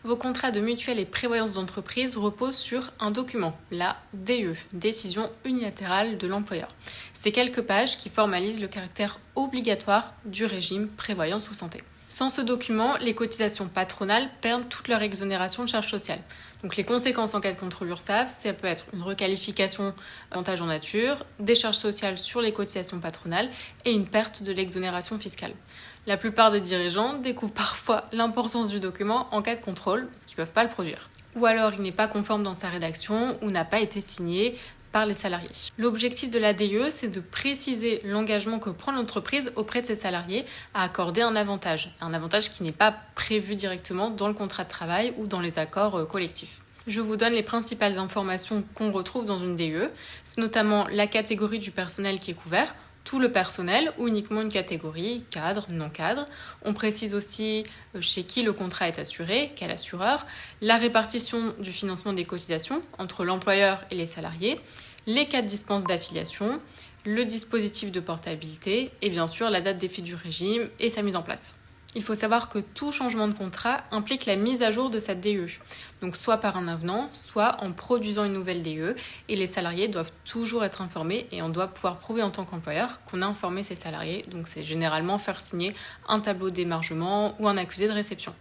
Vos contrats de mutuelle et prévoyance d'entreprise reposent sur un document, la DE, décision unilatérale de l'employeur. C'est quelques pages qui formalisent le caractère obligatoire du régime prévoyance ou santé. Sans ce document, les cotisations patronales perdent toute leur exonération de charges sociales. Donc les conséquences en cas de contrôle URSSAF, ça peut être une requalification avantage en nature, des charges sociales sur les cotisations patronales et une perte de l'exonération fiscale. La plupart des dirigeants découvrent parfois l'importance du document en cas de contrôle, parce qu'ils ne peuvent pas le produire. Ou alors il n'est pas conforme dans sa rédaction ou n'a pas été signé par les salariés. L'objectif de la DE, c'est de préciser l'engagement que prend l'entreprise auprès de ses salariés à accorder un avantage qui n'est pas prévu directement dans le contrat de travail ou dans les accords collectifs. Je vous donne les principales informations qu'on retrouve dans une DE. C'est notamment la catégorie du personnel qui est couvert, tout le personnel ou uniquement une catégorie, cadre, non cadre. On précise aussi chez qui le contrat est assuré, quel assureur, la répartition du financement des cotisations entre l'employeur et les salariés, les cas de dispense d'affiliation, le dispositif de portabilité et bien sûr la date d'effet du régime et sa mise en place. Il faut savoir que tout changement de contrat implique la mise à jour de sa DE, donc soit par un avenant, soit en produisant une nouvelle DE, et les salariés doivent toujours être informés et on doit pouvoir prouver en tant qu'employeur qu'on a informé ses salariés, donc c'est généralement faire signer un tableau d'émargement ou un accusé de réception.